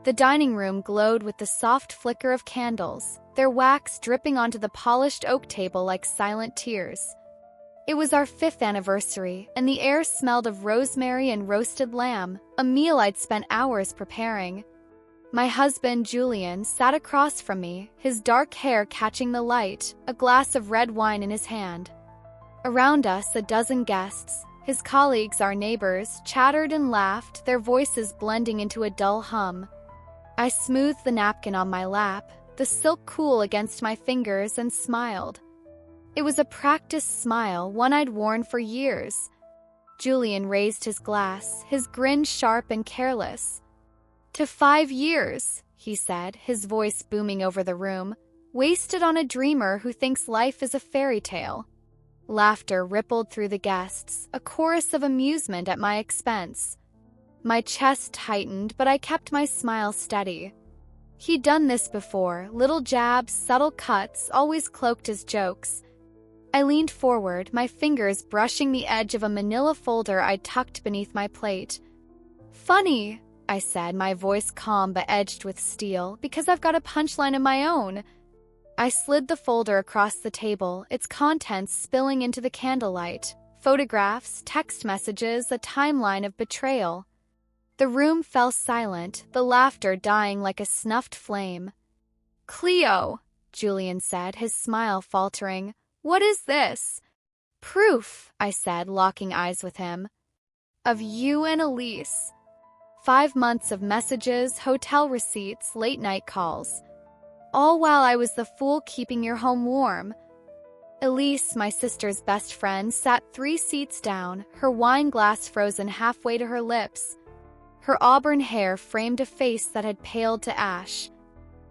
The dining room glowed with the soft flicker of candles, their wax dripping onto the polished oak table like silent tears. It was our 5th anniversary, and the air smelled of rosemary and roasted lamb, a meal I'd spent hours preparing. My husband, Julian, sat across from me, his dark hair catching the light, a glass of red wine in his hand. Around us, a dozen guests, his colleagues, our neighbors, chattered and laughed, their voices blending into a dull hum. I smoothed the napkin on my lap, the silk cool against my fingers, and smiled. It was a practiced smile, one I'd worn for years. Julian raised his glass, his grin sharp and careless. "To 5 years," he said, his voice booming over the room, "wasted on a dreamer who thinks life is a fairy tale." Laughter rippled through the guests, a chorus of amusement at my expense. My chest tightened, but I kept my smile steady. He'd done this before, little jabs, subtle cuts, always cloaked as jokes. I leaned forward, my fingers brushing the edge of a manila folder I'd tucked beneath my plate. "Funny," I said, my voice calm but edged with steel, "because I've got a punchline of my own." I slid the folder across the table, its contents spilling into the candlelight. Photographs, text messages, a timeline of betrayal. The room fell silent, the laughter dying like a snuffed flame. "Cleo," Julian said, his smile faltering, "what is this?" "Proof," I said, locking eyes with him. "Of you and Elise." 5 months of messages, hotel receipts, late-night calls. All while I was the fool keeping your home warm. Elise, my sister's best friend, sat 3 seats down, her wine glass frozen halfway to her lips. Her auburn hair framed a face that had paled to ash.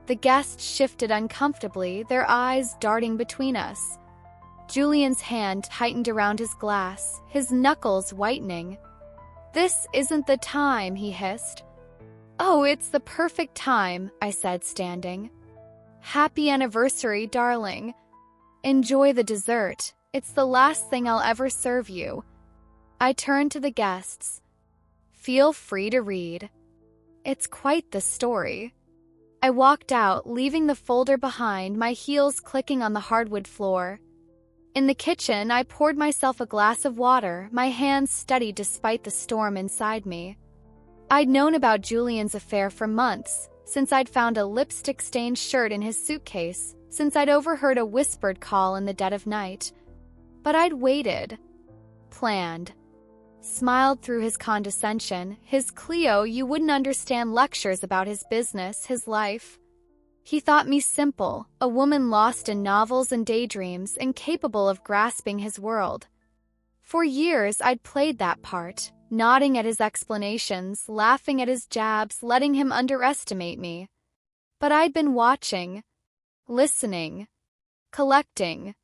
The guests shifted uncomfortably, their eyes darting between us. Julian's hand tightened around his glass, his knuckles whitening. "This isn't the time," he hissed. "Oh, it's the perfect time," I said, standing. "Happy anniversary, darling. Enjoy the dessert. It's the last thing I'll ever serve you." I turned to the guests. "Feel free to read. It's quite the story." I walked out, leaving the folder behind, my heels clicking on the hardwood floor. In the kitchen, I poured myself a glass of water, my hands steady despite the storm inside me. I'd known about Julian's affair for months, since I'd found a lipstick-stained shirt in his suitcase, since I'd overheard a whispered call in the dead of night. But I'd waited. Planned. Smiled through his condescension. His Cleo, you wouldn't understand lectures about his business, his life. He thought me simple, a woman lost in novels and daydreams, incapable of grasping his world. For years I'd played that part, nodding at his explanations, laughing at his jabs, letting him underestimate me. But I'd been watching, listening, collecting.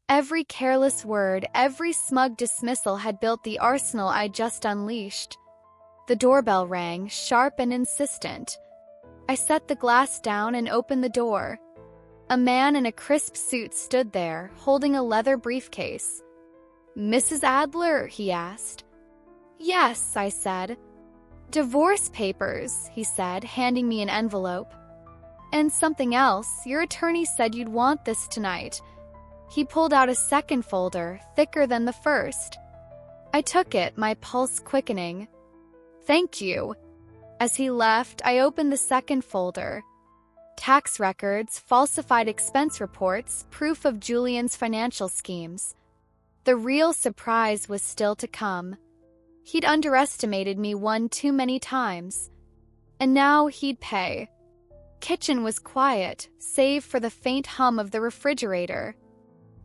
Every careless word, every smug dismissal had built the arsenal I'd just unleashed. The doorbell rang, sharp and insistent. I set the glass down and opened the door. A man in a crisp suit stood there, holding a leather briefcase. "Mrs. Adler?" he asked. "Yes," I said. "Divorce papers," he said, handing me an envelope. "And something else. Your attorney said you'd want this tonight." He pulled out a second folder, thicker than the first. I took it, my pulse quickening. "Thank you." As he left, I opened the second folder. Tax records, falsified expense reports, proof of Julian's financial schemes. The real surprise was still to come. He'd underestimated me one too many times. And now he'd pay. Kitchen was quiet, save for the faint hum of the refrigerator.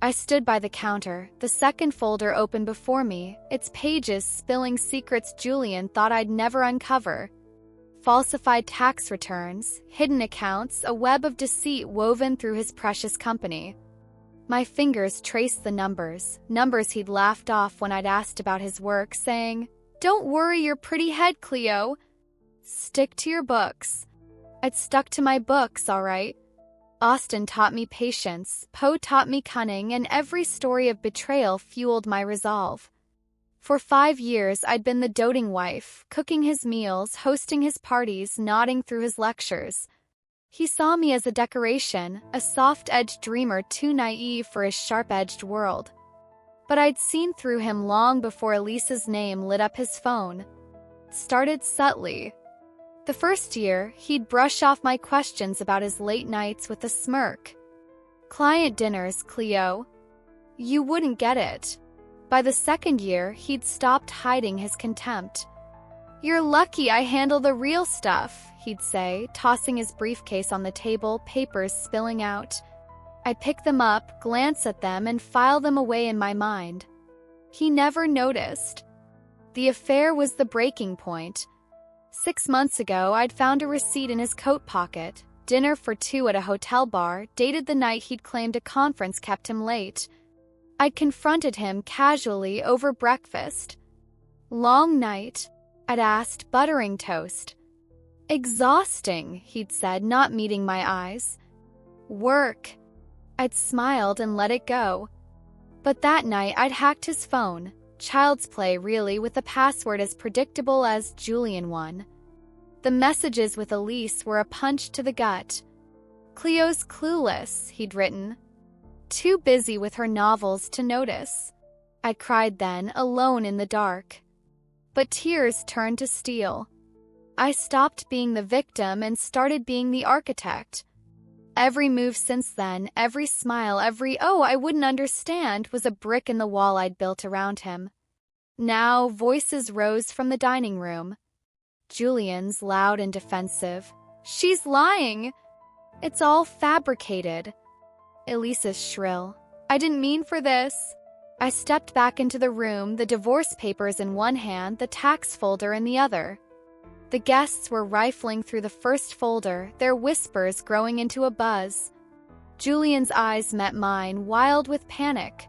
I stood by the counter, the second folder open before me, its pages spilling secrets Julian thought I'd never uncover. Falsified tax returns, hidden accounts, a web of deceit woven through his precious company. My fingers traced the numbers he'd laughed off when I'd asked about his work, saying, "Don't worry your pretty head, Cleo. Stick to your books." I'd stuck to my books, all right. Austen taught me patience, Poe taught me cunning, and every story of betrayal fueled my resolve. For 5 years, I'd been the doting wife, cooking his meals, hosting his parties, nodding through his lectures. He saw me as a decoration, a soft-edged dreamer too naive for his sharp-edged world. But I'd seen through him long before Elise's name lit up his phone. It started subtly. The first year, he'd brush off my questions about his late nights with a smirk. Client dinners, Cleo. You wouldn't get it. By the second year, he'd stopped hiding his contempt. You're lucky I handle the real stuff, he'd say, tossing his briefcase on the table, papers spilling out. I'd pick them up, glance at them, and file them away in my mind. He never noticed. The affair was the breaking point. 6 months ago, I'd found a receipt in his coat pocket. Dinner for 2 at a hotel bar, dated the night he'd claimed a conference kept him late. I'd confronted him casually over breakfast. Long night, I'd asked, buttering toast. Exhausting, he'd said, not meeting my eyes. Work. I'd smiled and let it go. But that night, I'd hacked his phone. Child's play, really, with a password as predictable as Julian one. The messages with Elise were a punch to the gut. Cleo's clueless, he'd written. Too busy with her novels to notice. I cried then, alone in the dark. But tears turned to steel. I stopped being the victim and started being the architect. Every move since then, every smile, every "oh, I wouldn't understand" was a brick in the wall I'd built around him. Now, voices rose from the dining room. Julian's, loud and defensive. She's lying! It's all fabricated. Elise's shrill. I didn't mean for this. I stepped back into the room, the divorce papers in one hand, the tax folder in the other. The guests were rifling through the first folder, their whispers growing into a buzz. Julian's eyes met mine, wild with panic.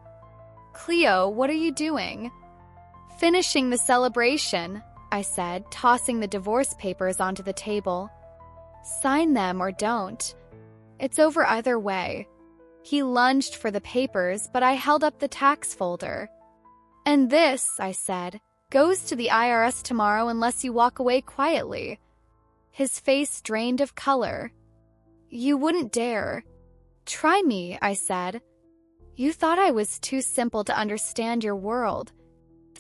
Cleo, what are you doing? Finishing the celebration, I said, tossing the divorce papers onto the table. Sign them or don't. It's over either way. He lunged for the papers, but I held up the tax folder. And this, I said, goes to the IRS tomorrow unless you walk away quietly. His face drained of color. You wouldn't dare. Try me, I said. You thought I was too simple to understand your world.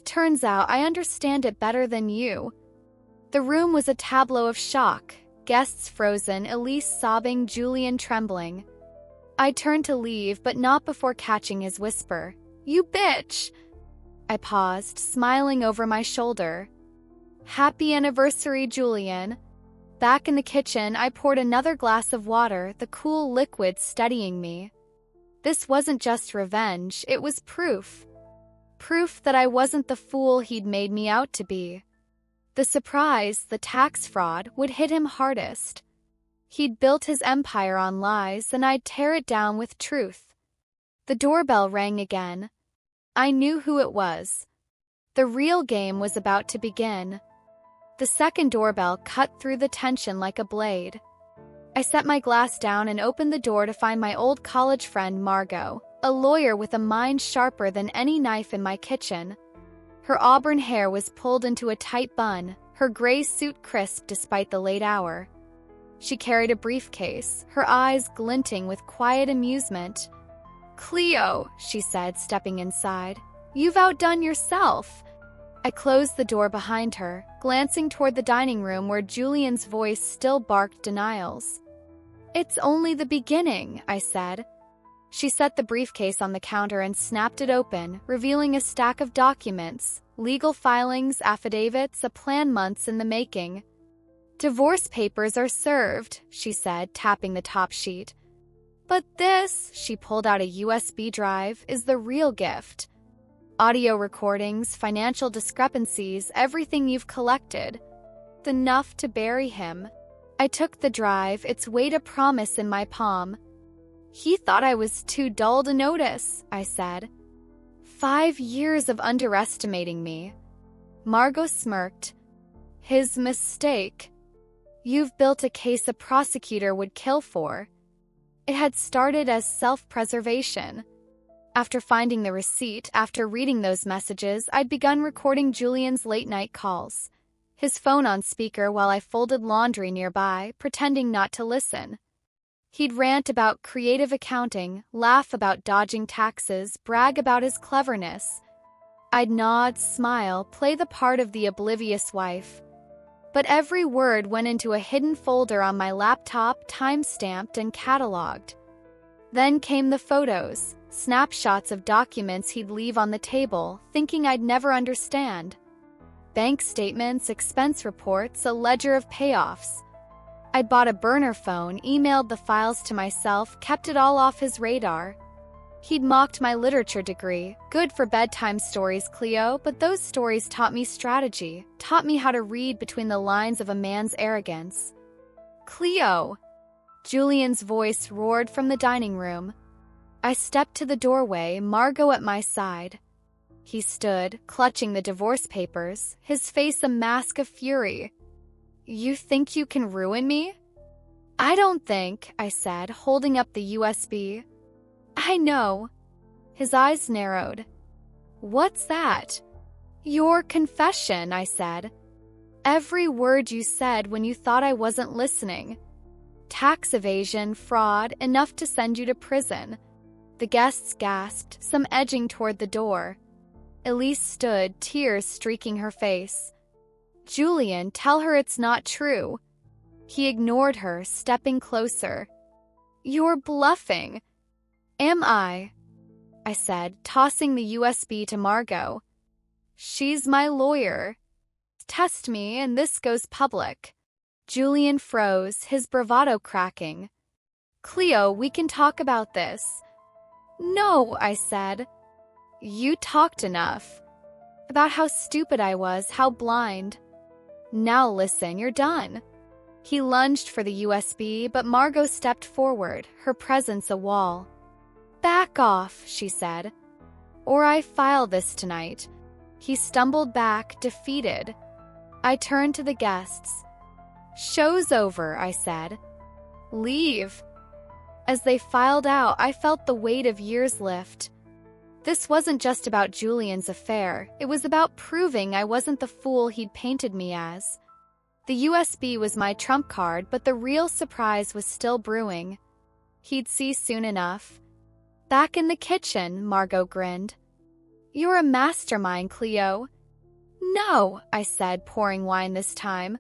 Turns out I understand it better than you. The room was a tableau of shock. Guests frozen, Elise sobbing, Julian trembling. I turned to leave, but not before catching his whisper. You bitch! I paused, smiling over my shoulder. Happy anniversary, Julian. Back in the kitchen, I poured another glass of water, the cool liquid steadying me. This wasn't just revenge, it was proof. Proof that I wasn't the fool he'd made me out to be. The surprise, the tax fraud, would hit him hardest. He'd built his empire on lies, and I'd tear it down with truth. The doorbell rang again. I knew who it was. The real game was about to begin. The second doorbell cut through the tension like a blade. I set my glass down and opened the door to find my old college friend Margot, a lawyer with a mind sharper than any knife in my kitchen. Her auburn hair was pulled into a tight bun, her gray suit crisp despite the late hour. She carried a briefcase, her eyes glinting with quiet amusement. Cleo, she said, stepping inside. You've outdone yourself. I closed the door behind her, glancing toward the dining room where Julian's voice still barked denials. It's only the beginning, I said. She set the briefcase on the counter and snapped it open, revealing a stack of documents, legal filings, affidavits, a plan months in the making. Divorce papers are served, she said, tapping the top sheet. But this, she pulled out a USB drive, is the real gift. Audio recordings, financial discrepancies, everything you've collected. Enough to bury him. I took the drive, its weight a promise in my palm. He thought I was too dull to notice, I said. 5 years of underestimating me. Margot smirked. His mistake. You've built a case a prosecutor would kill for. It had started as self-preservation. After finding the receipt, after reading those messages, I'd begun recording Julian's late-night calls. His phone on speaker while I folded laundry nearby, pretending not to listen. He'd rant about creative accounting, laugh about dodging taxes, brag about his cleverness. I'd nod, smile, play the part of the oblivious wife. But every word went into a hidden folder on my laptop, time-stamped and cataloged. Then came the photos, snapshots of documents he'd leave on the table, thinking I'd never understand. Bank statements, expense reports, a ledger of payoffs. I'd bought a burner phone, emailed the files to myself, kept it all off his radar. He'd mocked my literature degree, good for bedtime stories, Cleo, but those stories taught me strategy, taught me how to read between the lines of a man's arrogance. Cleo! Julian's voice roared from the dining room. I stepped to the doorway, Margot at my side. He stood, clutching the divorce papers, his face a mask of fury. You think you can ruin me? I don't think, I said, holding up the USB. I know. His eyes narrowed. What's that? Your confession, I said. Every word you said when you thought I wasn't listening. Tax evasion, fraud, enough to send you to prison. The guests gasped, some edging toward the door. Elise stood, tears streaking her face. Julian, tell her it's not true. He ignored her, stepping closer. You're bluffing. Am I said, tossing the USB to Margot. She's my lawyer. Test me and this goes public. Julian froze, his bravado cracking. Cleo, we can talk about this. No, I said. You talked enough. About how stupid I was, how blind. Now listen, you're done. He lunged for the USB, but Margot stepped forward, her presence a wall. Back off, she said. Or I file this tonight. He stumbled back, defeated. I turned to the guests. Show's over, I said. Leave. As they filed out, I felt the weight of years lift. This wasn't just about Julian's affair. It was about proving I wasn't the fool he'd painted me as. The USB was my trump card, but the real surprise was still brewing. He'd see soon enough. Back in the kitchen, Margot grinned. You're a mastermind, Cleo. No, I said, pouring wine this time.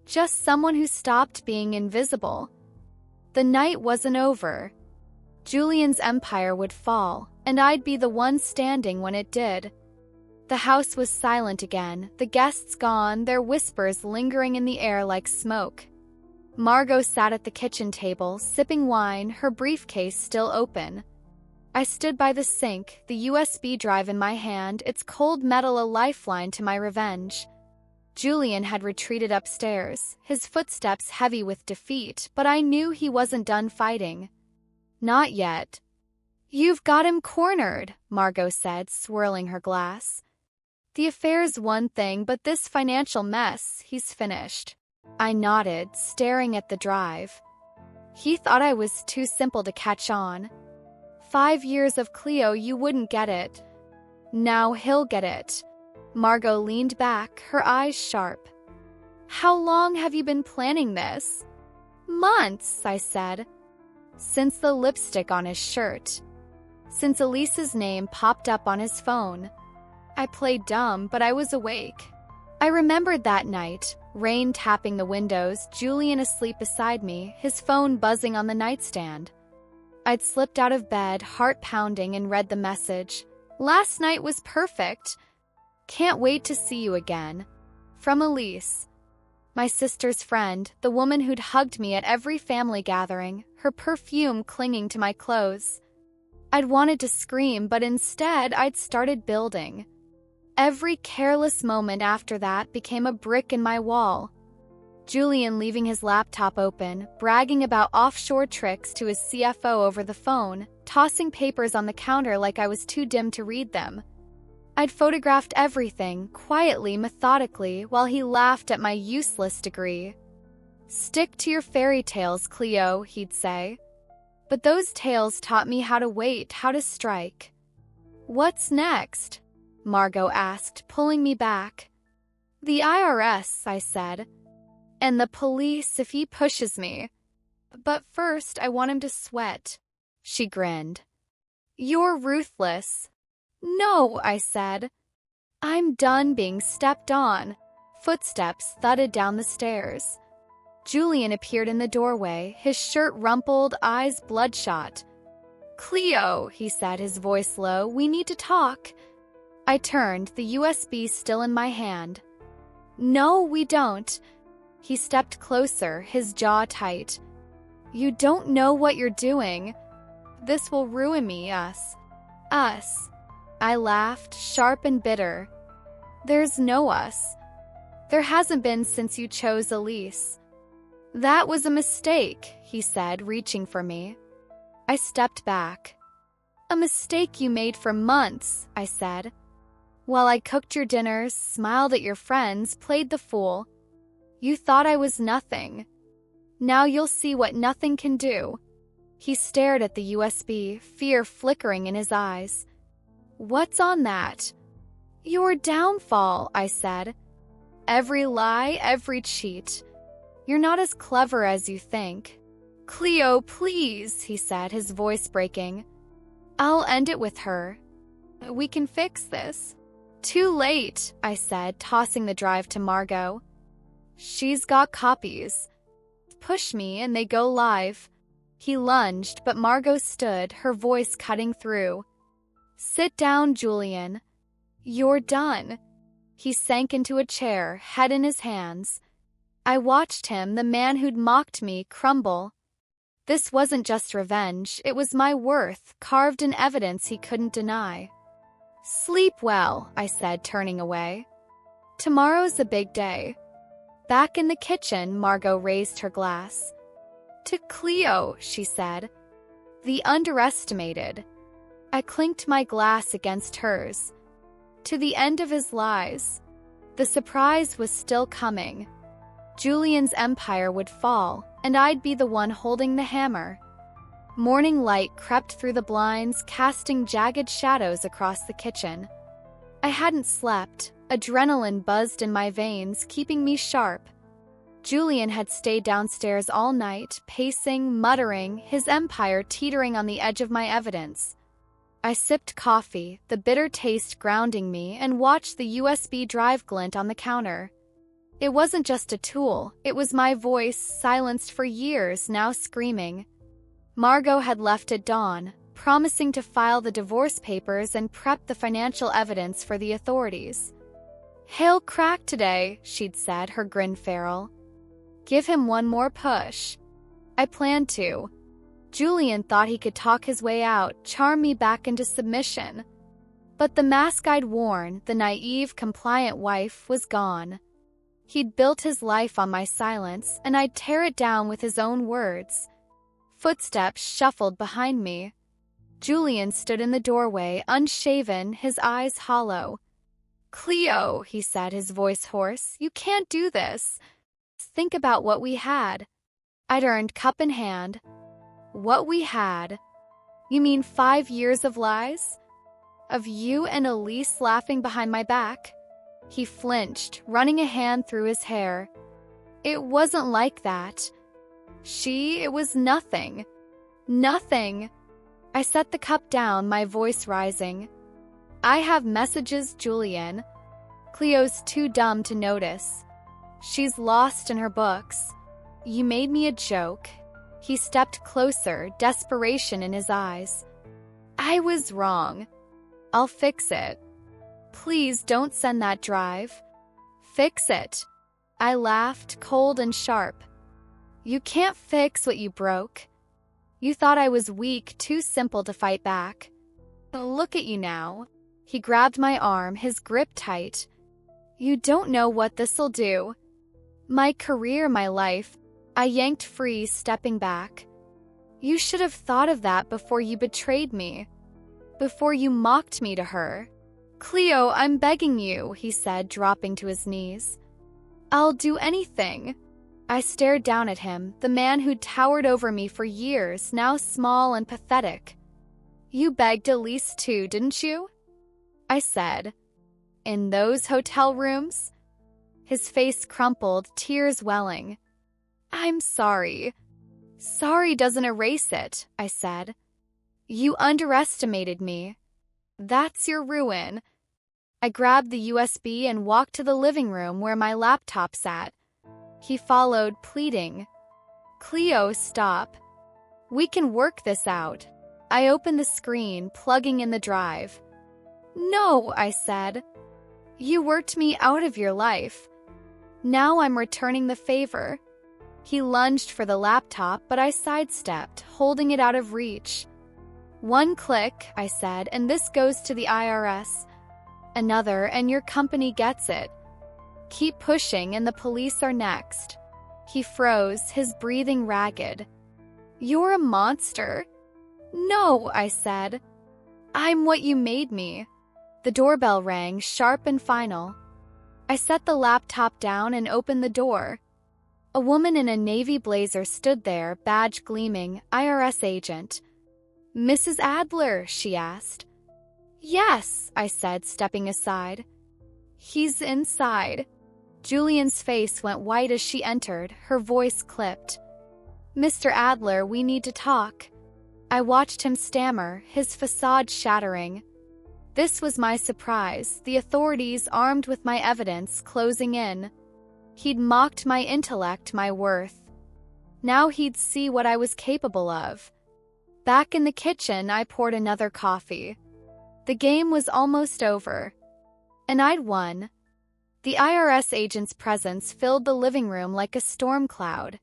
Just someone who stopped being invisible. The night wasn't over. Julian's empire would fall, and I'd be the one standing when it did. The house was silent again, the guests gone, their whispers lingering in the air like smoke. Margot sat at the kitchen table, sipping wine, her briefcase still open. I stood by the sink, the USB drive in my hand, its cold metal a lifeline to my revenge. Julian had retreated upstairs, his footsteps heavy with defeat, but I knew he wasn't done fighting. Not yet. You've got him cornered, Margot said, swirling her glass. The affair's one thing, but this financial mess, he's finished. I nodded, staring at the drive. He thought I was too simple to catch on. 5 years of Cleo, you wouldn't get it. Now he'll get it. Margot leaned back, her eyes sharp. How long have you been planning this? Months, I said. Since the lipstick on his shirt. Since Elise's name popped up on his phone. I played dumb, but I was awake. I remembered that night, rain tapping the windows, Julian asleep beside me, his phone buzzing on the nightstand. I'd slipped out of bed, heart pounding, and read the message. Last night was perfect. Can't wait to see you again. From Elise. My sister's friend, the woman who'd hugged me at every family gathering, her perfume clinging to my clothes. I'd wanted to scream, but instead I'd started building. Every careless moment after that became a brick in my wall. Julian leaving his laptop open, bragging about offshore tricks to his CFO over the phone, tossing papers on the counter like I was too dim to read them. I'd photographed everything, quietly, methodically, while he laughed at my useless degree. Stick to your fairy tales, Cleo, he'd say. But those tales taught me how to wait, how to strike. "What's next?" Margot asked, pulling me back. "The IRS," I said. "And the police if he pushes me. But first I want him to sweat." She grinned. "You're ruthless." "No," I said. "I'm done being stepped on." Footsteps thudded down the stairs. Julian appeared in the doorway, his shirt rumpled, eyes bloodshot. "Cleo," he said, his voice low, "we need to talk." I turned, the USB still in my hand. "No, we don't." He stepped closer, his jaw tight. "You don't know what you're doing. This will ruin me, us." "Us." I laughed, sharp and bitter. "There's no us. There hasn't been since you chose Elise." "That was a mistake," he said, reaching for me. I stepped back. "A mistake you made for months," I said. "While I cooked your dinners, smiled at your friends, played the fool. You thought I was nothing. Now you'll see what nothing can do." He stared at the USB, fear flickering in his eyes. "What's on that?" "Your downfall," I said. "Every lie, every cheat. You're not as clever as you think." "Cleo, please," he said, his voice breaking. "I'll end it with her. We can fix this." "Too late," I said, tossing the drive to Margot. "She's got copies. Push me and they go live." He lunged, but Margot stood, her voice cutting through. "Sit down, Julian. You're done." He sank into a chair, head in his hands. I watched him, the man who'd mocked me, crumble. This wasn't just revenge, it was my worth, carved in evidence he couldn't deny. "Sleep well," I said, turning away. "Tomorrow's a big day." Back in the kitchen, Margot raised her glass. "To Cleo," she said. "The underestimated." I clinked my glass against hers. To the end of his lies. The surprise was still coming. Julian's empire would fall, and I'd be the one holding the hammer. Morning light crept through the blinds, casting jagged shadows across the kitchen. I hadn't slept. Adrenaline buzzed in my veins, keeping me sharp. Julian had stayed downstairs all night, pacing, muttering, his empire teetering on the edge of my evidence. I sipped coffee, the bitter taste grounding me, and watched the USB drive glint on the counter. It wasn't just a tool, it was my voice, silenced for years, now screaming. Margot had left at dawn, promising to file the divorce papers and prep the financial evidence for the authorities. "He'll crack today," she'd said, her grin feral. "Give him one more push." I planned to. Julian thought he could talk his way out, charm me back into submission. But the mask I'd worn, the naive, compliant wife, was gone. He'd built his life on my silence, and I'd tear it down with his own words. Footsteps shuffled behind me. Julian stood in the doorway, unshaven, his eyes hollow. "Cleo," he said, his voice hoarse, "you can't do this. Think about what we had." I'd earned cup in hand. "What we had? You mean 5 years of lies? Of you and Elise laughing behind my back?" He flinched, running a hand through his hair. "It wasn't like that. It was nothing. Nothing." I set the cup down, my voice rising. "I have messages, Julian. Cleo's too dumb to notice. She's lost in her books. You made me a joke." He stepped closer, desperation in his eyes. "I was wrong. I'll fix it. Please don't send that drive. Fix it." I laughed, cold and sharp. "You can't fix what you broke. You thought I was weak, too simple to fight back. Look at you now." He grabbed my arm, his grip tight. "You don't know what this'll do. My career, my life." I yanked free, stepping back. "You should have thought of that before you betrayed me. Before you mocked me to her." "Cleo, I'm begging you," he said, dropping to his knees. "I'll do anything." I stared down at him, the man who'd towered over me for years, now small and pathetic. "You begged Elise too, didn't you?" I said. In those hotel rooms? His face crumpled, tears welling. I'm sorry. Sorry doesn't erase it, I said. You underestimated me. That's your ruin. I grabbed the USB and walked to the living room where my laptop sat. He followed, pleading. Cleo, stop. We can work this out. I opened the screen, plugging in the drive. No, I said. You worked me out of your life. Now I'm returning the favor. He lunged for the laptop, but I sidestepped, holding it out of reach. One click, I said, and this goes to the IRS. Another, and your company gets it. Keep pushing, and the police are next. He froze, his breathing ragged. You're a monster. No, I said. I'm what you made me. The doorbell rang, sharp and final. I set the laptop down and opened the door. A woman in a navy blazer stood there, badge gleaming, IRS agent. Mrs. Adler, she asked. Yes, I said, stepping aside. He's inside. Julian's face went white as she entered, her voice clipped. Mr. Adler, we need to talk. I watched him stammer, his facade shattering. This was my surprise, the authorities, armed with my evidence, closing in. He'd mocked my intellect, my worth. Now he'd see what I was capable of. Back in the kitchen, I poured another coffee. The game was almost over. And I'd won. The IRS agent's presence filled the living room like a storm cloud.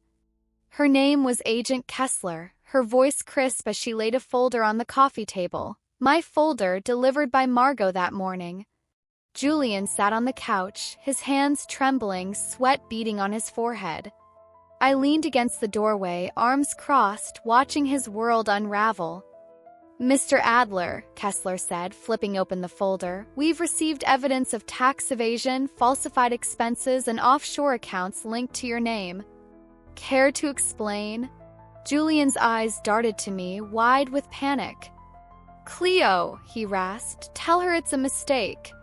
Her name was Agent Kessler, her voice crisp as she laid a folder on the coffee table. My folder, delivered by Margot that morning. Julian sat on the couch, his hands trembling, sweat beading on his forehead. I leaned against the doorway, arms crossed, watching his world unravel. Mr. Adler, Kessler said, flipping open the folder, we've received evidence of tax evasion, falsified expenses, and offshore accounts linked to your name. Care to explain? Julian's eyes darted to me, wide with panic. Cleo, he rasped, tell her it's a mistake.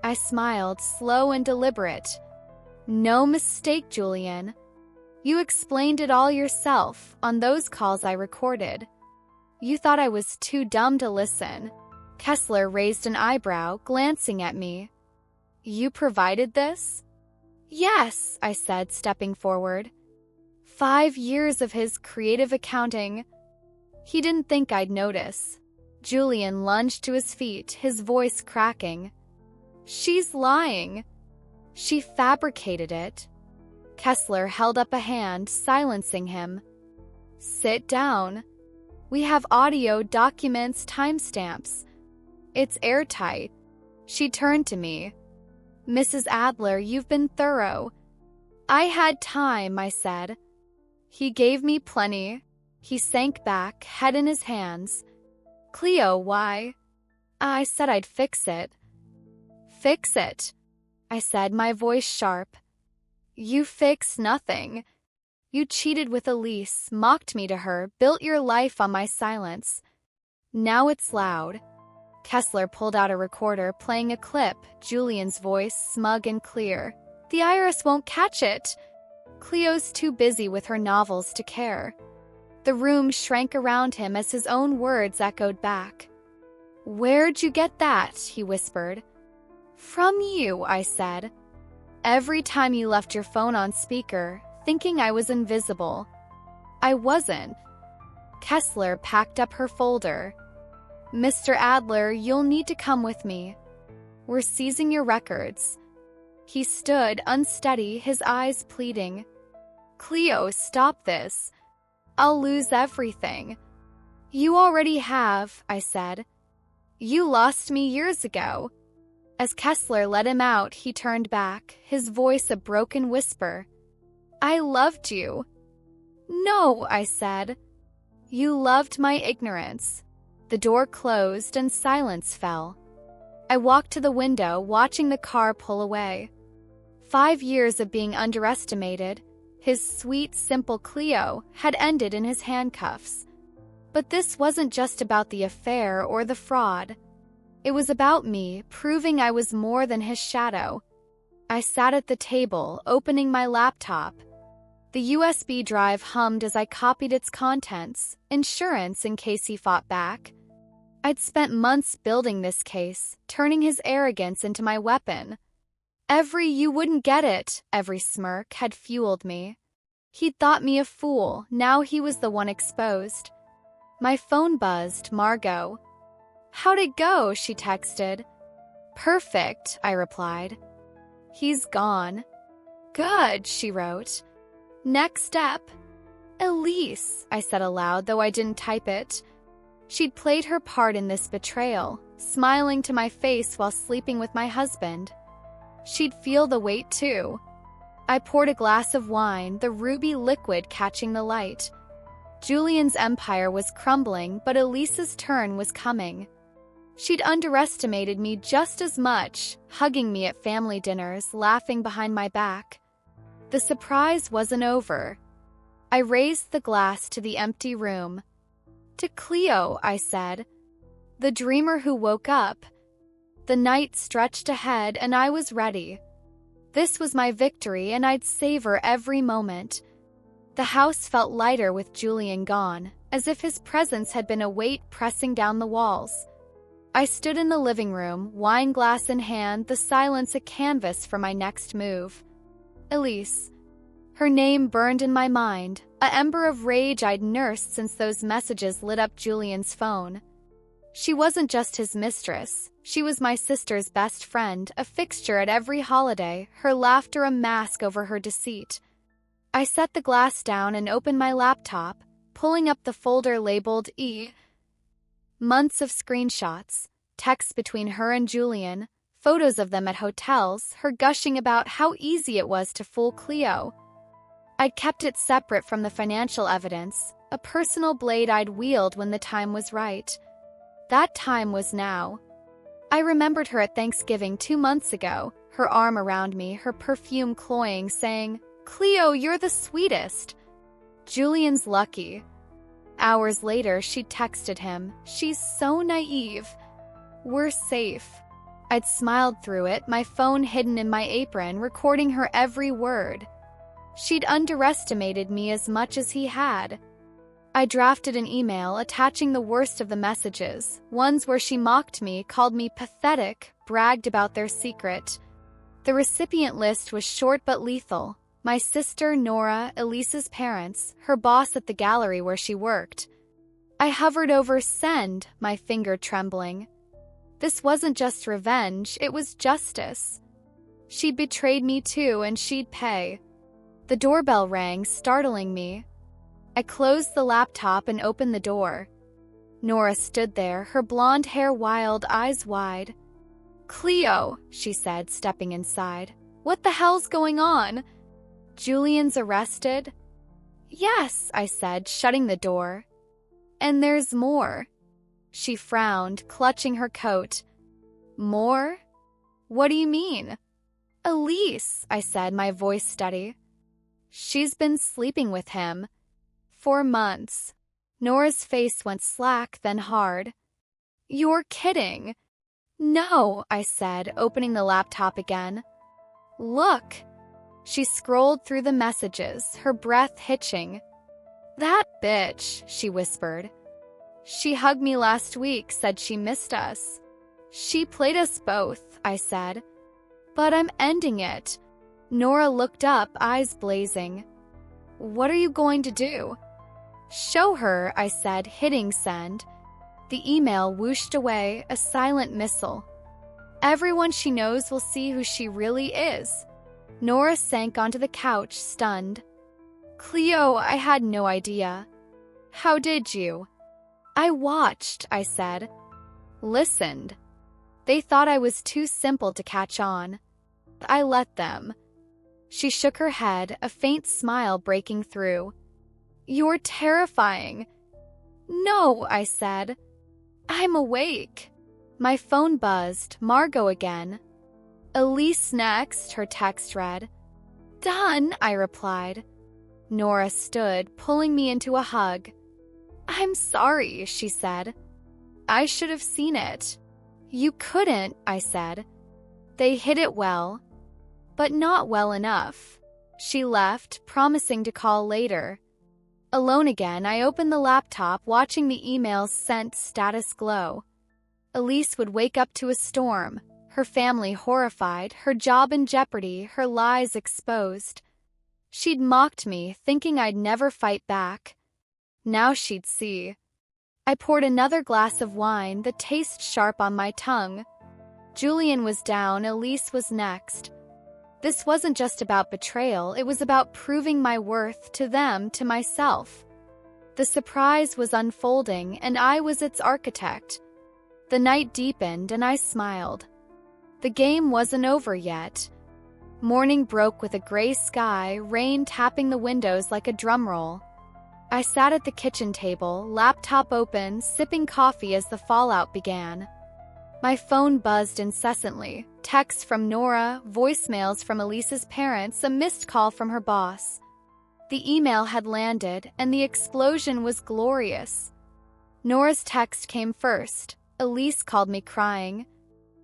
I smiled, slow and deliberate. No mistake, Julian. You explained it all yourself, on those calls I recorded. You thought I was too dumb to listen. Kessler raised an eyebrow, glancing at me. You provided this? Yes, I said, stepping forward. 5 years of his creative accounting. He didn't think I'd notice. Julian lunged to his feet, his voice cracking. She's lying. She fabricated it. Kessler held up a hand, silencing him. Sit down. We have audio, documents, timestamps. It's airtight. She turned to me. Mrs. Adler, you've been thorough. I had time, I said. He gave me plenty. He sank back, head in his hands. Cleo, why? I said I'd fix it. Fix it, I said, my voice sharp. You fix nothing. You cheated with Elise, mocked me to her, built your life on my silence. Now it's loud. Kessler pulled out a recorder, playing a clip, Julian's voice smug and clear. The IRS won't catch it. Cleo's too busy with her novels to care. The room shrank around him as his own words echoed back. Where'd you get that? He whispered. From you, I said. Every time you left your phone on speaker, thinking I was invisible. I wasn't. Kessler packed up her folder. Mr. Adler, you'll need to come with me. We're seizing your records. He stood, unsteady, his eyes pleading. Cleo, stop this. I'll lose everything. You already have, I said. You lost me years ago. As Kessler let him out, he turned back, his voice a broken whisper. I loved you. No, I said. You loved my ignorance. The door closed and silence fell. I walked to the window, watching the car pull away. 5 years of being underestimated, his sweet, simple Cleo, had ended in his handcuffs. But this wasn't just about the affair or the fraud. It was about me, proving I was more than his shadow. I sat at the table, opening my laptop. The USB drive hummed as I copied its contents, insurance in case he fought back. I'd spent months building this case, turning his arrogance into my weapon. Every "you wouldn't get it," every smirk had fueled me. He'd thought me a fool, now he was the one exposed. My phone buzzed, Margot. "How'd it go?" she texted. "Perfect," I replied. "He's gone." "Good," she wrote. "Next step." "Elise," I said aloud, though I didn't type it. She'd played her part in this betrayal, smiling to my face while sleeping with my husband. She'd feel the weight too. I poured a glass of wine, the ruby liquid catching the light. Julian's empire was crumbling, but Elise's turn was coming. She'd underestimated me just as much, hugging me at family dinners, laughing behind my back. The surprise wasn't over. I raised the glass to the empty room. "To Cleo," I said. "The dreamer who woke up." The night stretched ahead, and I was ready. This was my victory, and I'd savor every moment. The house felt lighter with Julian gone, as if his presence had been a weight pressing down the walls. I stood in the living room, wine glass in hand, the silence a canvas for my next move. Elise. Her name burned in my mind, an ember of rage I'd nursed since those messages lit up Julian's phone. She wasn't just his mistress. She was my sister's best friend, a fixture at every holiday, her laughter a mask over her deceit. I set the glass down and opened my laptop, pulling up the folder labeled E. Months of screenshots, texts between her and Julian, photos of them at hotels, her gushing about how easy it was to fool Cleo. I'd kept it separate from the financial evidence, a personal blade I'd wield when the time was right. That time was now. I remembered her at Thanksgiving 2 months ago, her arm around me, her perfume cloying, saying, "Cleo, you're the sweetest." Julian's lucky. Hours later, she'd texted him, "She's so naive." "We're safe." I'd smiled through it, my phone hidden in my apron, recording her every word. She'd underestimated me as much as he had. I drafted an email attaching the worst of the messages, ones where she mocked me, called me pathetic, bragged about their secret. The recipient list was short but lethal. My sister, Nora, Elise's parents, her boss at the gallery where she worked. I hovered over send, my finger trembling. This wasn't just revenge, it was justice. She'd betrayed me too, and she'd pay. The doorbell rang, startling me. I closed the laptop and opened the door. Nora stood there, her blonde hair wild, eyes wide. "Cleo," she said, stepping inside. "What the hell's going on? Julian's arrested?" "Yes," I said, shutting the door. "And there's more." She frowned, clutching her coat. "More? What do you mean?" "Elise," I said, my voice steady. "She's been sleeping with him. 4 months. Nora's face went slack, then hard. "You're kidding." "No," I said, opening the laptop again. "Look." She scrolled through the messages, her breath hitching. "That bitch," she whispered. "She hugged me last week, said she missed us." "She played us both," I said. "But I'm ending it." Nora looked up, eyes blazing. "What are you going to do?" "Show her," I said, hitting send. The email whooshed away, a silent missile. "Everyone she knows will see who she really is." Nora sank onto the couch, stunned. "Cleo, I had no idea." "How did you?" "I watched," I said. "Listened." They thought I was too simple to catch on. I let them. She shook her head, a faint smile breaking through. "You're terrifying." "No," I said. "I'm awake." My phone buzzed, Margot again. "Elise next," her text read. "Done," I replied. Nora stood, pulling me into a hug. "I'm sorry," she said. "I should have seen it." You couldn't, I said. They hid it well, but not well enough. She left, promising to call later. Alone again, I opened the laptop, watching the emails sent status glow. Elise would wake up to a storm, her family horrified, her job in jeopardy, her lies exposed. She'd mocked me, thinking I'd never fight back. Now she'd see. I poured another glass of wine, the taste sharp on my tongue. Julian was down, Elise was next. This wasn't just about betrayal, it was about proving my worth to them, to myself. The surprise was unfolding, and I was its architect. The night deepened, and I smiled. The game wasn't over yet. Morning broke with a gray sky, rain tapping the windows like a drum roll. I sat at the kitchen table, laptop open, sipping coffee as the fallout began. My phone buzzed incessantly. Texts from Nora, voicemails from Elise's parents, a missed call from her boss. The email had landed, and the explosion was glorious. Nora's text came first. Elise called me crying.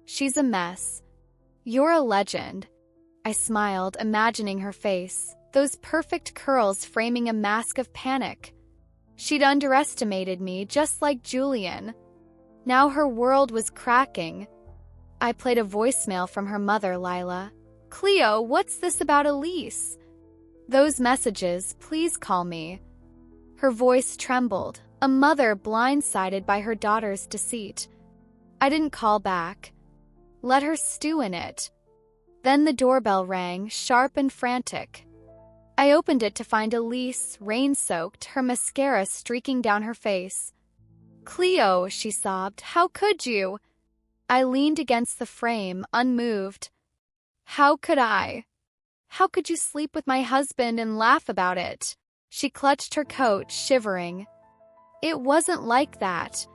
She's a mess. You're a legend. I smiled, imagining her face, those perfect curls framing a mask of panic. She'd underestimated me, just like Julian. Now her world was cracking. I played a voicemail from her mother, Lila. Cleo, what's this about Elise? Those messages, please call me. Her voice trembled, a mother blindsided by her daughter's deceit. I didn't call back. Let her stew in it. Then the doorbell rang, sharp and frantic. I opened it to find Elise, rain-soaked, her mascara streaking down her face. Cleo, she sobbed, how could you? I leaned against the frame, unmoved. How could I? How could you sleep with my husband and laugh about it? She clutched her coat, shivering. It wasn't like that.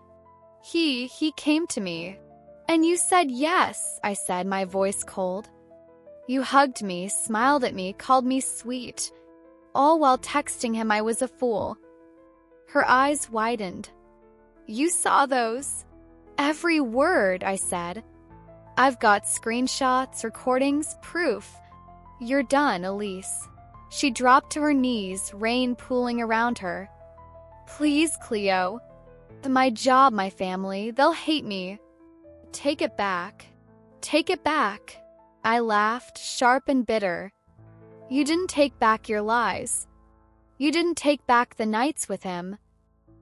He came to me. And you said yes, I said, my voice cold. You hugged me, smiled at me, called me sweet. All while texting him I was a fool. Her eyes widened. You saw those? Every word, I said. I've got screenshots, recordings, proof. You're done, Elise. She dropped to her knees, rain pooling around her. Please, Cleo. My job, my family, they'll hate me. Take it back. Take it back. I laughed, sharp and bitter. You didn't take back your lies. You didn't take back the nights with him.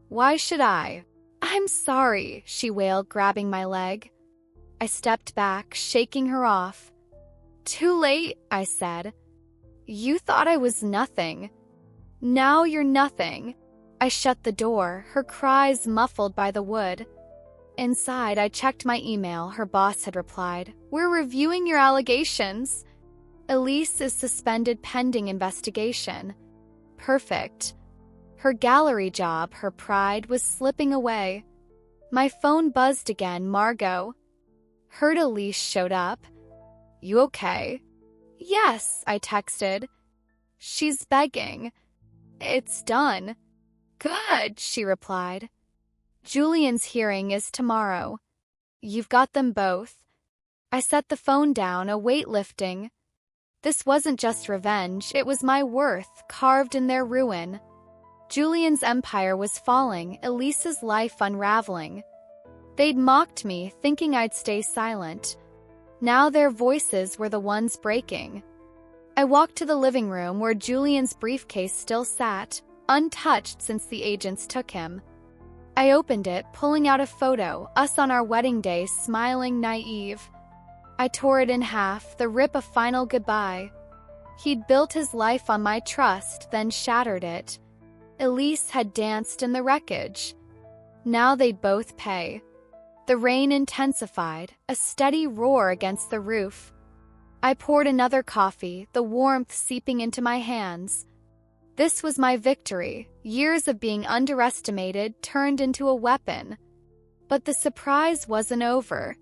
Why should I? I'm sorry, she wailed, grabbing my leg. I stepped back, shaking her off. Too late, I said. You thought I was nothing. Now you're nothing. I shut the door, her cries muffled by the wood. Inside, I checked my email. Her boss had replied, We're reviewing your allegations. Elise is suspended pending investigation. Perfect. Her gallery job, her pride, was slipping away. My phone buzzed again. Margot. Heard Elise showed up. You okay? Yes, I texted. She's begging. It's done. Good, she replied. Julian's hearing is tomorrow. You've got them both. I set the phone down, a weight lifting. This wasn't just revenge, it was my worth, carved in their ruin. Julian's empire was falling, Elise's life unraveling. They'd mocked me, thinking I'd stay silent. Now their voices were the ones breaking. I walked to the living room where Julian's briefcase still sat, untouched since the agents took him. I opened it, pulling out a photo, us on our wedding day, smiling, naive. I tore it in half, the rip a final goodbye. He'd built his life on my trust, then shattered it. Elise had danced in the wreckage. Now they'd both pay. The rain intensified, a steady roar against the roof. I poured another coffee, the warmth seeping into my hands. This was my victory. Years of being underestimated turned into a weapon. But the surprise wasn't over.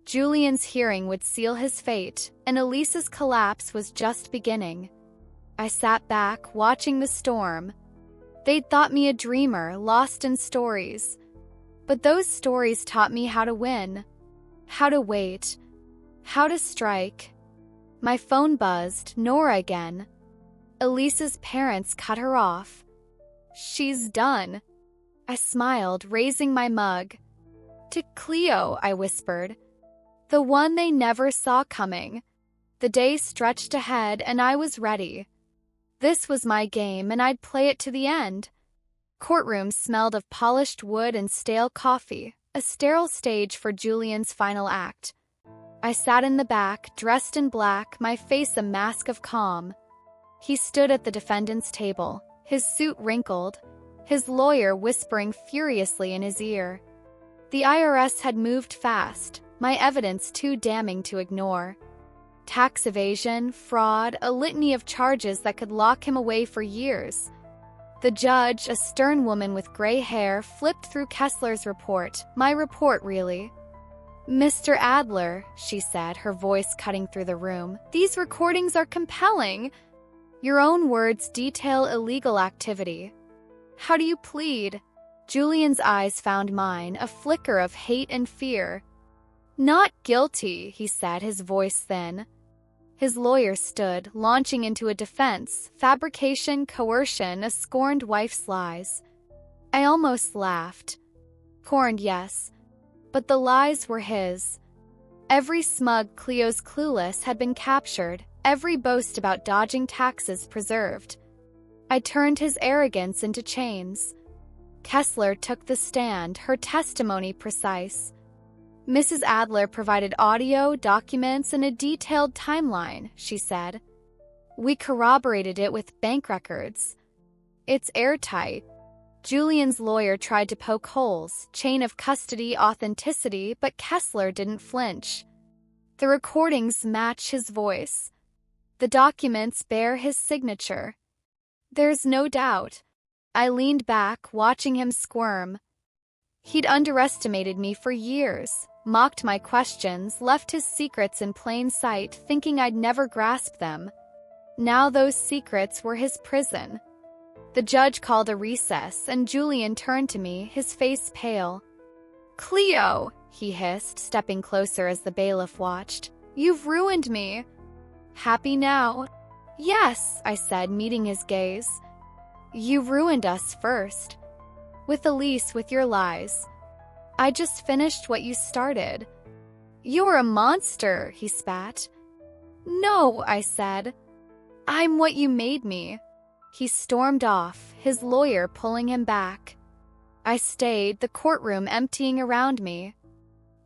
Julian's hearing would seal his fate, and Elise's collapse was just beginning. I sat back, watching the storm. They'd thought me a dreamer, lost in stories. But those stories taught me how to win. How to wait. How to strike. My phone buzzed. Nora again. Elise's parents cut her off. She's done. I smiled, raising my mug. To Cleo, I whispered. The one they never saw coming. The day stretched ahead, and I was ready. This was my game, and I'd play it to the end. Courtrooms smelled of polished wood and stale coffee, a sterile stage for Julian's final act. I sat in the back, dressed in black, my face a mask of calm. He stood at the defendant's table, his suit wrinkled, his lawyer whispering furiously in his ear. The IRS had moved fast, my evidence too damning to ignore. Tax evasion, fraud, a litany of charges that could lock him away for years. The judge, a stern woman with gray hair, flipped through Kessler's report, my report really. Mr. Adler, she said, her voice cutting through the room, these recordings are compelling. Your own words detail illegal activity. How do you plead? Julian's eyes found mine, a flicker of hate and fear. Not guilty, he said, his voice thin. His lawyer stood, launching into a defense, fabrication, coercion, a scorned wife's lies. I almost laughed. Corned, yes, but the lies were his. Every smug Cleo's clueless had been captured, every boast about dodging taxes preserved. I turned his arrogance into chains. Kessler took the stand, her testimony precise. Mrs. Adler provided audio, documents, and a detailed timeline, she said. We corroborated it with bank records. It's airtight. Julian's lawyer tried to poke holes, chain of custody, authenticity, but Kessler didn't flinch. The recordings match his voice. The documents bear his signature. There's no doubt. I leaned back, watching him squirm. He'd underestimated me for years, mocked my questions, left his secrets in plain sight, thinking I'd never grasp them. Now those secrets were his prison. The judge called a recess, and Julian turned to me, his face pale. Cleo, he hissed, stepping closer as the bailiff watched. You've ruined me. Happy now? Yes, I said, meeting his gaze. You ruined us first. With Elise, with your lies. I just finished what you started. You're a monster, he spat. No, I said. I'm what you made me. He stormed off, his lawyer pulling him back. I stayed, the courtroom emptying around me.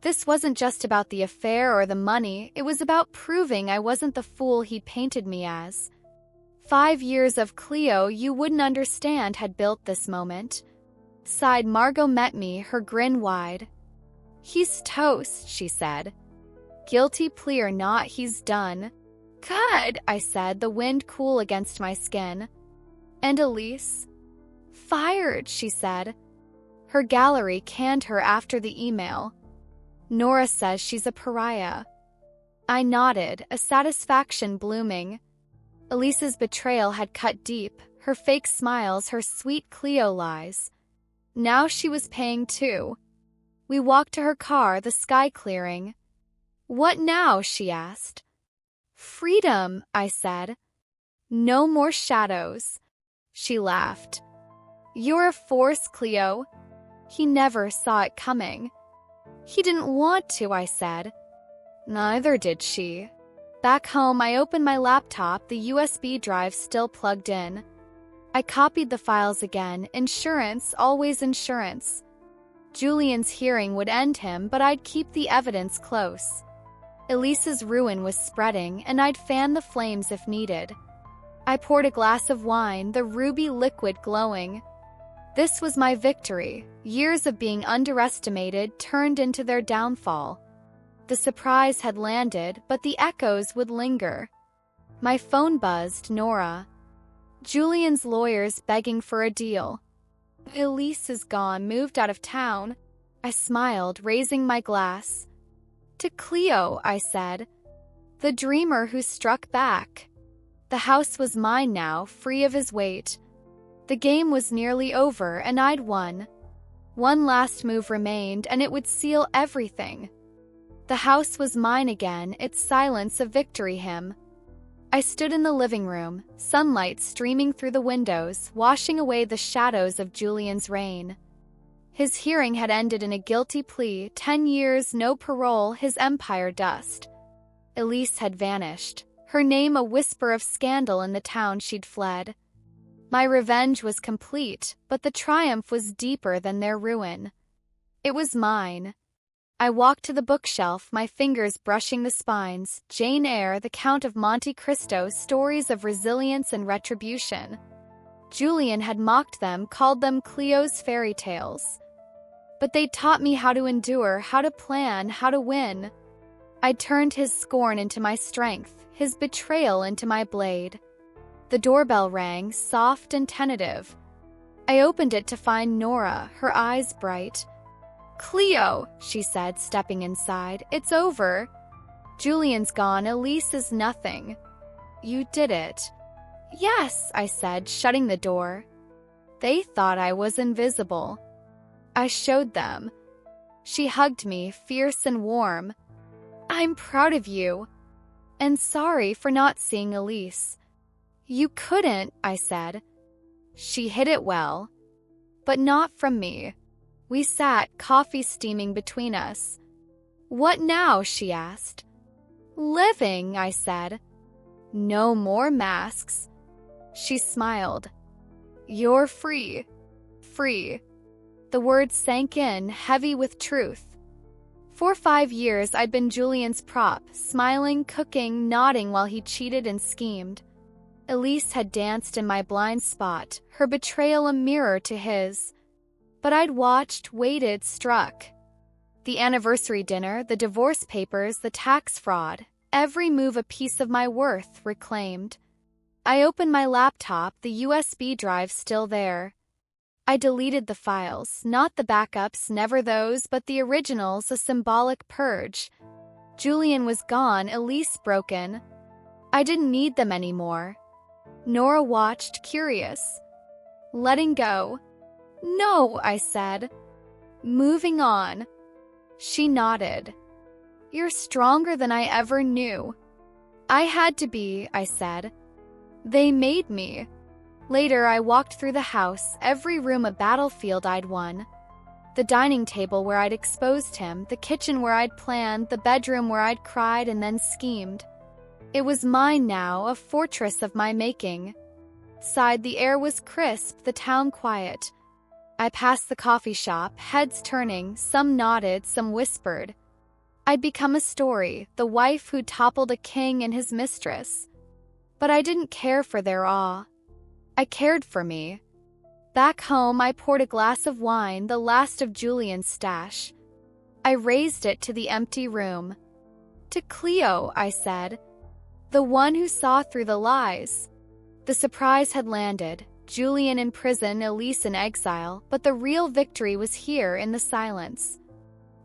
This wasn't just about the affair or the money, it was about proving I wasn't the fool he'd painted me as. 5 years of Cleo you wouldn't understand had built this moment. Sighed Margot met me, her grin wide. He's toast, she said. Guilty plea or not, he's done. Good, I said, the wind cool against my skin. And Elise? Fired, she said. Her gallery canned her after the email. Nora says she's a pariah. I nodded, a satisfaction blooming. Elise's betrayal had cut deep, her fake smiles, her sweet Cleo lies. Now she was paying too. We walked to her car, the sky clearing. What now? She asked. Freedom, I said. No more shadows. She laughed. You're a force, Cleo. He never saw it coming. He didn't want to, I said. Neither did she. Back home, I opened my laptop, the USB drive still plugged in. I copied the files again. Insurance, always insurance. Julian's hearing would end him, but I'd keep the evidence close. Elise's ruin was spreading, and I'd fan the flames if needed. I poured a glass of wine, the ruby liquid glowing. This was my victory. Years of being underestimated turned into their downfall. The surprise had landed, but the echoes would linger. My phone buzzed, Nora. Julian's lawyers begging for a deal. Elise is gone, moved out of town. I smiled, raising my glass. To Cleo, I said. The dreamer who struck back. The house was mine now, free of his weight. The game was nearly over, and I'd won. One last move remained, and it would seal everything. The house was mine again, its silence a victory hymn. I stood in the living room, sunlight streaming through the windows, washing away the shadows of Julian's reign. His hearing had ended in a guilty plea, 10 years, no parole, his empire dust. Elise had vanished, her name a whisper of scandal in the town she'd fled. My revenge was complete, but the triumph was deeper than their ruin. It was mine. I walked to the bookshelf, my fingers brushing the spines. Jane Eyre, The Count of Monte Cristo, stories of resilience and retribution. Julian had mocked them, called them Cleo's fairy tales. But they taught me how to endure, how to plan, how to win. I turned his scorn into my strength, his betrayal into my blade. The doorbell rang, soft and tentative. I opened it to find Nora, her eyes bright. "Cleo," she said, stepping inside, "it's over. Julian's gone, Elise is nothing. You did it." "Yes," I said, shutting the door. They thought I was invisible. I showed them. She hugged me, fierce and warm. "I'm proud of you. And sorry for not seeing Elise." "You couldn't," I said. She hid it well. But not from me. We sat, coffee steaming between us. "What now?" she asked. "Living," I said. "No more masks." She smiled. "You're free. Free." The words sank in, heavy with truth. For 5 years I'd been Julian's prop, smiling, cooking, nodding while he cheated and schemed. Elise had danced in my blind spot, her betrayal a mirror to his. But I'd watched, waited, struck. The anniversary dinner, the divorce papers, the tax fraud, every move a piece of my worth reclaimed. I opened my laptop, the USB drive still there. I deleted the files, not the backups, never those, but the originals, a symbolic purge. Julian was gone, Elise broken. I didn't need them anymore. Nora watched, curious. "Letting go." "No," I said. "Moving on." She nodded. "You're stronger than I ever knew." "I had to be," I said. "They made me." Later, I walked through the house, every room a battlefield I'd won. The dining table where I'd exposed him, the kitchen where I'd planned, the bedroom where I'd cried and then schemed. It was mine now, a fortress of my making. Outside, the air was crisp, the town quiet. I passed the coffee shop, heads turning, some nodded, some whispered. I'd become a story, the wife who toppled a king and his mistress. But I didn't care for their awe. I cared for me. Back home, I poured a glass of wine, the last of Julian's stash. I raised it to the empty room. "To Cleo," I said. "The one who saw through the lies." The surprise had landed. Julian in prison, Elise in exile, but the real victory was here in the silence.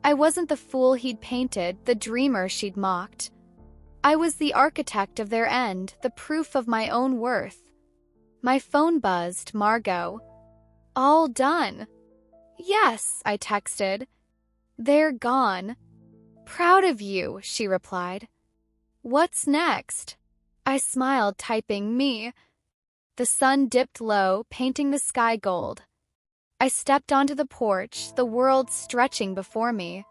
I wasn't the fool he'd painted, the dreamer she'd mocked. I was the architect of their end, the proof of my own worth. My phone buzzed, Margot. "All done." "Yes," I texted. "They're gone." "Proud of you," she replied. "What's next?" I smiled, typing me. The sun dipped low, painting the sky gold. I stepped onto the porch, the world stretching before me.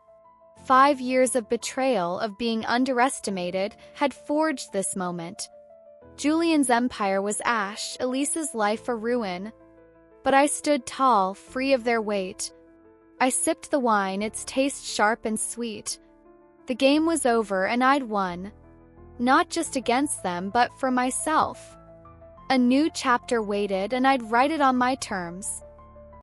5 years of betrayal, of being underestimated, had forged this moment. Julian's empire was ash, Elise's life a ruin. But I stood tall, free of their weight. I sipped the wine, its taste sharp and sweet. The game was over and I'd won. Not just against them, but for myself. A new chapter waited and I'd write it on my terms.